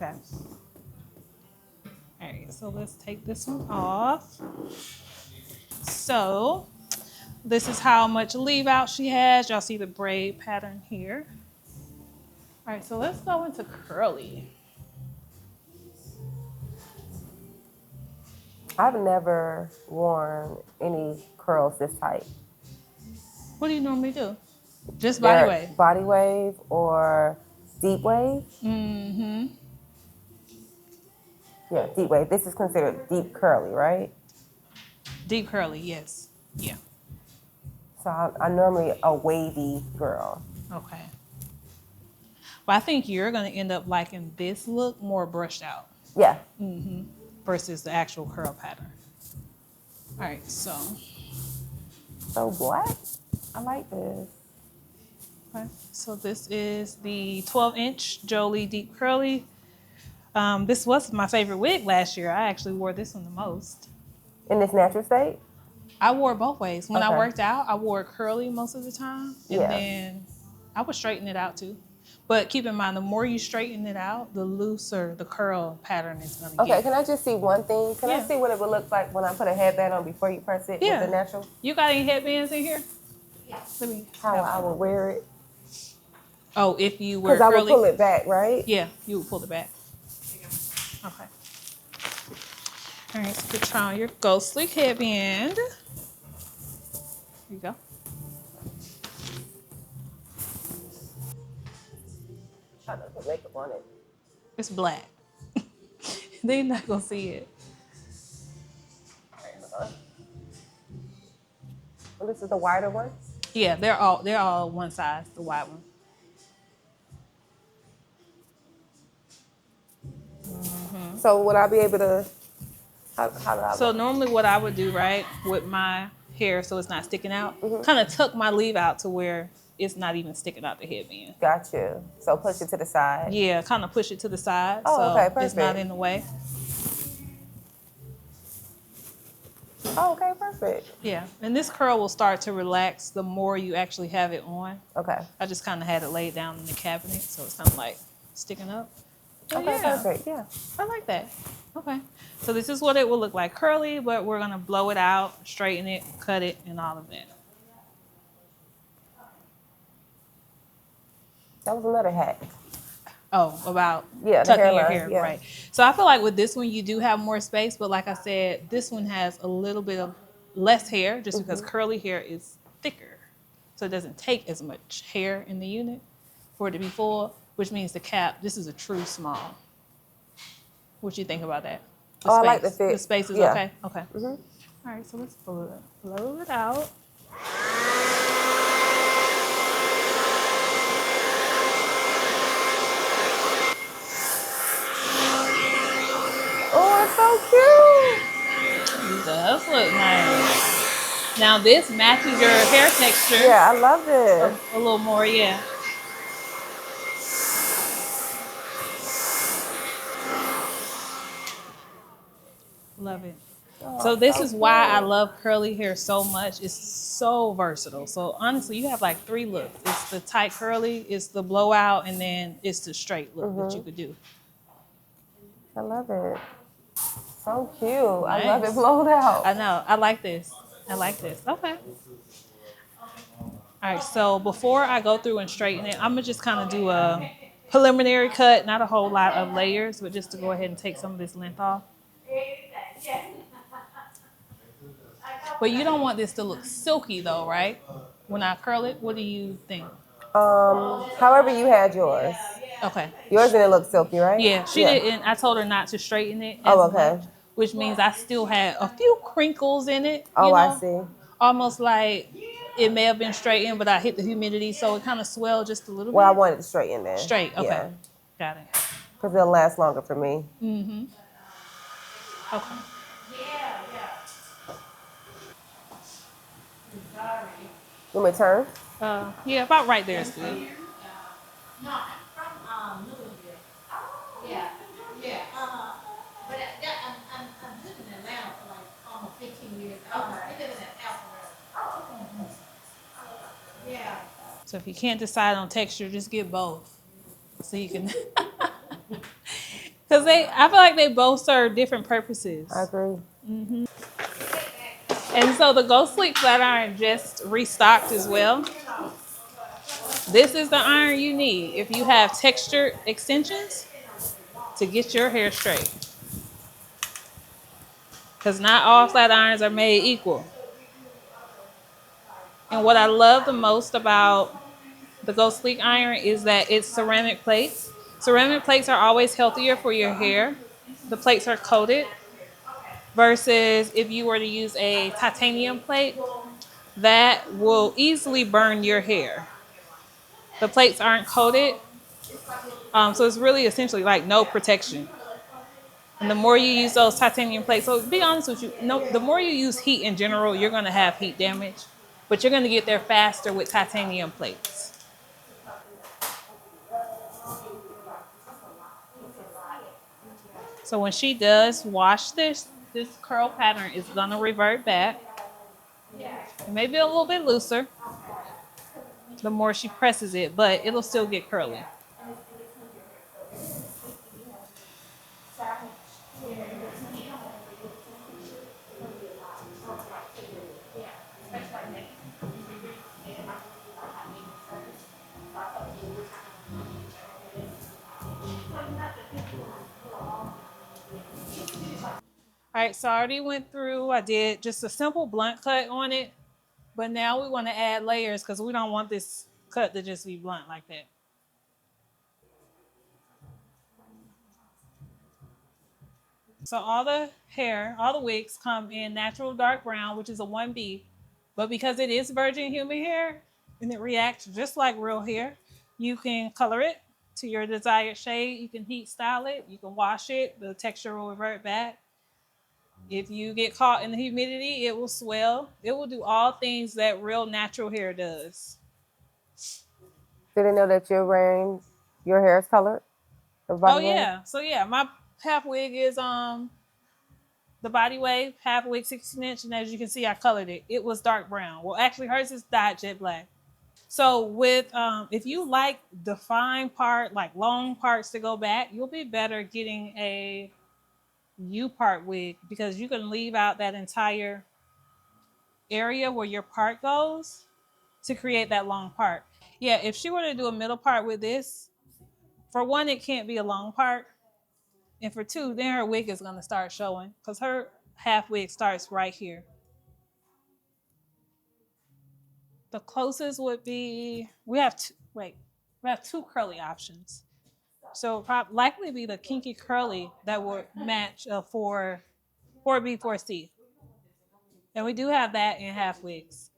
Okay. All right, so let's take this one off. So this is how much leave out she has. Y'all see the braid pattern here. All right, so let's go into curly. I've never worn any curls this tight. What do you normally do? Just body wave? Body wave or deep wave? Mm-hmm. Yeah, deep wave. This is considered deep curly, right? Deep curly, yes. Yeah. So I'm normally a wavy girl. Okay. But I think you're going to end up liking this look more brushed out. Yeah. Mm-hmm. Versus the actual curl pattern. All right, so. So black? I like this. Okay, so this is the 12-inch Jolie Deep Curly. This was my favorite wig last year. I actually wore this one the most. In this natural state? I wore it both ways. When I Okay. worked out, I wore it curly most of the time. And then I would straighten it out too. But keep in mind, the more you straighten it out, the looser the curl pattern is going to get. Okay, can I just see one thing? Can I see what it would look like when I put a headband on before you press it with the natural? You got any headbands in here? Yeah. Let me. How I would wear it? Oh, if you were curly? Because I would pull it back, right? Yeah, you would pull it back. Okay. All right, so try on your Go Sleek headband. Here you go. Try not to put makeup on it. It's black. They're not gonna see it. Well, this is the wider one? Yeah, they're all one size, the wide one. Mm-hmm. So would I be able to? How do I? So normally, what I would do, right, with my hair, so it's not sticking out, kind of tuck my leave out to where it's not even sticking out the headband. Got you. So push it to the side. Yeah, kind of push it to the side. Oh, so okay, perfect. It's not in the way. Oh, okay, perfect. Yeah, and this curl will start to relax the more you actually have it on. Okay. I just kind of had it laid down in the cabinet, so it's kind of like sticking up. But okay, yeah, perfect. Yeah. I like that. Okay. So this is what it will look like curly, but we're going to blow it out, straighten it, cut it, and all of that. That was another hack. Oh, about tucking your hair, right. So I feel like with this one, you do have more space, but like I said, this one has a little bit of less hair just because curly hair is thicker. So it doesn't take as much hair in the unit for it to be full, which means the cap, this is a true small. What you think about that? The I space. like the fit. The space is okay? Okay. All right, so let's blow it out. Oh, it's so cute. It does look nice. Now this matches your hair texture. Yeah, I love this. A little more, yeah. Love it. So this is why I love curly hair so much. It's so versatile. So honestly, you have like 3 looks. It's the tight curly, it's the blowout, and then it's the straight look that you could do. I love it. So cute. Nice. I love it blowed out. I know. I like this. I like this. Okay. All right. So before I go through and straighten it, I'm going to just kind of do a preliminary cut. Not a whole lot of layers, but just to go ahead and take some of this length off. But you don't want this to look silky though, right? When I curl it, what do you think? However you had yours. Okay. Yours didn't look silky, right? Yeah, she didn't. I told her not to straighten it as much, which means I still had a few crinkles in it. Oh, I see. Almost like it may have been straightened, but I hit the humidity, so it kind of swelled just a little bit. Well, I wanted to straighten that. Straight, okay. Yeah. Got it. Because it'll last longer for me. Mm-hmm. Okay. You want me to turn? Yeah, about right there is good. No, I'm from Louisville. Oh. Yeah. But I'm living in Atlanta for like almost 15 years. I live in Alpharetta. Yeah. So if you can't decide on texture, just get both. So you can. Because I feel like they both serve different purposes. I agree. And so the Go Sleek flat iron just restocked as well. This is the iron you need if you have textured extensions to get your hair straight. Because not all flat irons are made equal. And what I love the most about the Go Sleek iron is that it's ceramic plates. Ceramic plates are always healthier for your hair. The plates are coated versus if you were to use a titanium plate, that will easily burn your hair. The plates aren't coated, so it's really essentially like no protection. And the more you use those titanium plates, so be honest with you, no, the more you use heat in general, you're going to have heat damage, but you're going to get there faster with titanium plates. So when she does wash this curl pattern is going to revert back. It may be a little bit looser the more she presses it, but it'll still get curly. All right, so I already went through, I did just a simple blunt cut on it, but now we want to add layers because we don't want this cut to just be blunt like that. So all the hair, all the wigs come in natural dark brown, which is a 1B, but because it is virgin human hair and it reacts just like real hair, you can color it to your desired shade. You can heat style it, you can wash it, the texture will revert back. If you get caught in the humidity, it will swell. It will do all things that real natural hair does. Did they know that you're wearing your hair is colored? The Oh body wave? yeah. So yeah, my half wig is the body wave, half wig 16-inch, and as you can see, I colored it. It was dark brown. Well, actually, hers is dyed jet black. So with if you like defined part, like long parts to go back, you'll be better getting a U part wig because you can leave out that entire area where your part goes to create that long part. Yeah, if she were to do a middle part with this, for one, it can't be a long part. And for two, then her wig is gonna start showing because her half wig starts right here. The closest would be we have two curly options. So likely be the kinky curly that would match a 4B 4C. And we do have that in half wigs.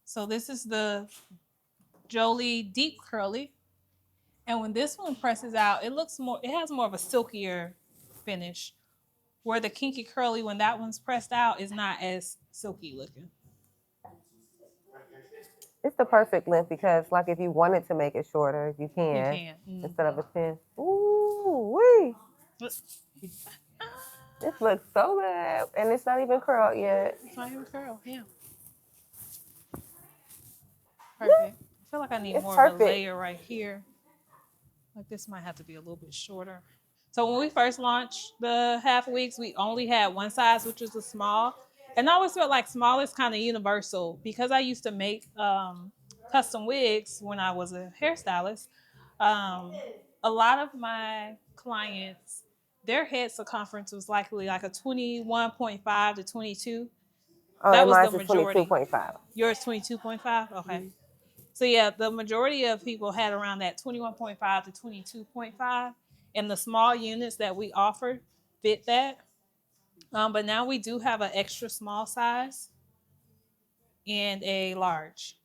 So this is the Jolie deep curly. And when this one presses out, it has more of a silkier finish. Where the kinky curly, when that one's pressed out, is not as silky looking. It's the perfect length because, like, if you wanted to make it shorter, you can. You can. Instead of a 10. Ooh, wee. This looks so good. And it's not even curled yet. It's not even curl, yeah. Perfect. I feel like I need It's more of a perfect. layer right here. Like this might have to be a little bit shorter. So when we first launched the half wigs, we only had one size, which was a small. And I always felt like small is kind of universal because I used to make custom wigs when I was a hairstylist. Um, a lot of my clients, their head circumference was likely like a 21.5 to 22. Oh, That and was the mine's is majority. 22.5. Yours 22.5? Okay. So yeah, the majority of people had around that 21.5 to 22.5, and the small units that we offered fit that. But now we do have an extra small size and a large.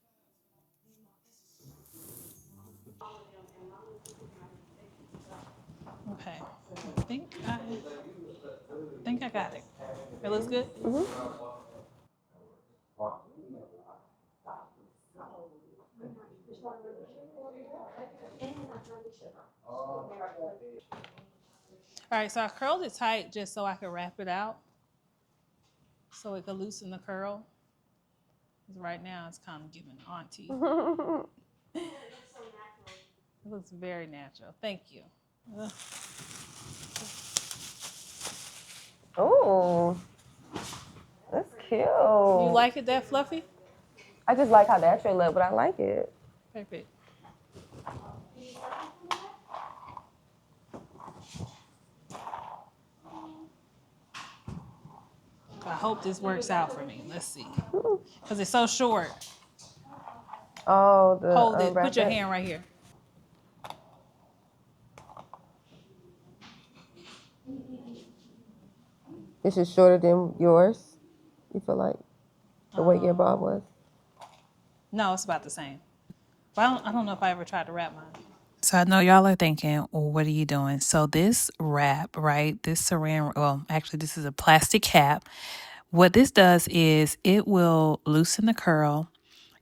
Okay, think I got it. It looks good. All All right, so I curled it tight just so I could wrap it out, so it could loosen the curl. Because right now it's kind of giving auntie. It looks very natural. Thank you. Oh, that's cute. You like it that fluffy? I just like how natural it look, but I like it. Perfect. I hope this works out for me. Let's see. Because it's so short. Oh, the Hold it. Put your hand right here. This is shorter than yours. You feel like the way your bob was? No, it's about the same. But I don't know if I ever tried to wrap mine. So I know y'all are thinking, well, what are you doing? So this wrap, right? This saran, well, actually this is a plastic cap. What this does is it will loosen the curl.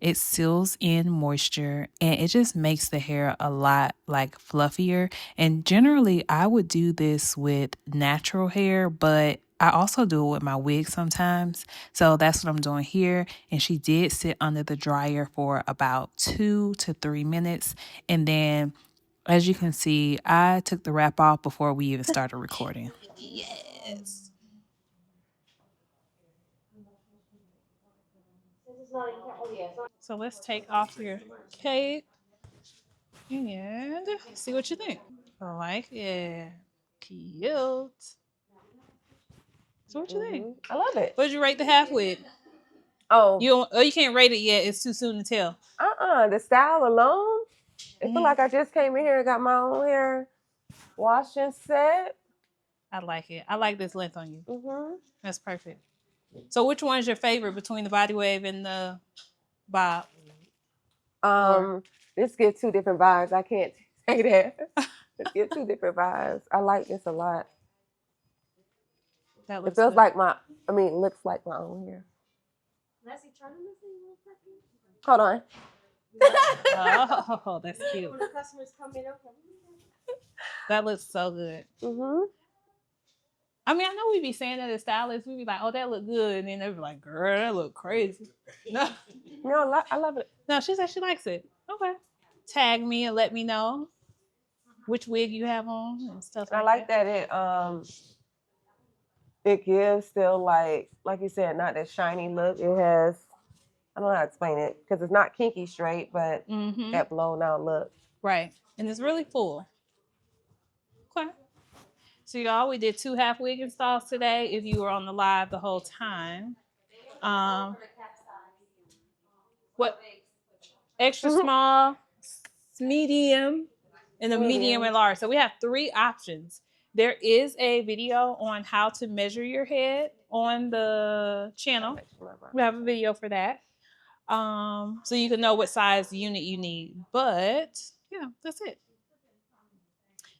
It seals in moisture and it just makes the hair a lot like fluffier. And generally I would do this with natural hair, but I also do it with my wig sometimes. So that's what I'm doing here. And she did sit under the dryer for about 2 to 3 minutes. And then as you can see, I took the wrap off before we even started recording. Yes. So let's take off your cape and see what you think. I like it. Cute. So what you think? I love it. What did you rate the half wig? Oh, You can't rate it yet. It's too soon to tell. the style alone, it feel like I just came in here and got my own hair washed and set. I like it. I like this length on you. That's perfect. So which one's your favorite between the body wave and the bob? This gives 2 different vibes. I can't say that. This gives 2 different vibes. I like this a lot. That It looks feels good. like looks like my own hair. Hold on. Oh, that's cute. When the customers come in, okay. That looks so good. I mean, I know we be saying that as stylists, we be like, "Oh, that look good," and then they be like, "Girl, that look crazy." No, I love it. no, she said she likes it. Okay, tag me and let me know which wig you have on and stuff like that. I like that it gives still like you said, not that shiny look. It has, I don't know how to explain it because it's not kinky straight, but that blown out look. Right, and it's really full. Okay. So y'all, we did 2 half wig installs today. If you were on the live the whole time, what extra small, medium, and a medium and large. So we have 3 options. There is a video on how to measure your head on the channel. We have a video for that. So you can know what size unit you need. But yeah, that's it.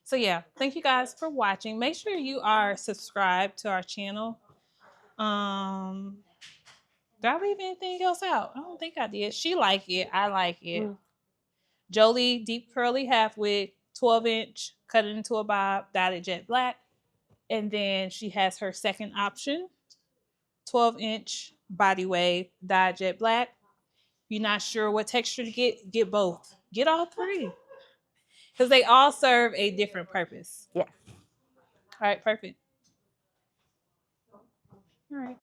So yeah, thank you guys for watching. Make sure you are subscribed to our channel. Did I leave anything else out? I don't think I did. She like it. I like it. Jolie deep curly half wig, 12-inch, cut it into a bob, dyed it jet black. And then she has her second option, 12-inch body wave, dyed jet black. If you're not sure what texture to get both. Get all 3. Because they all serve a different purpose. Yes. All right, perfect. All right.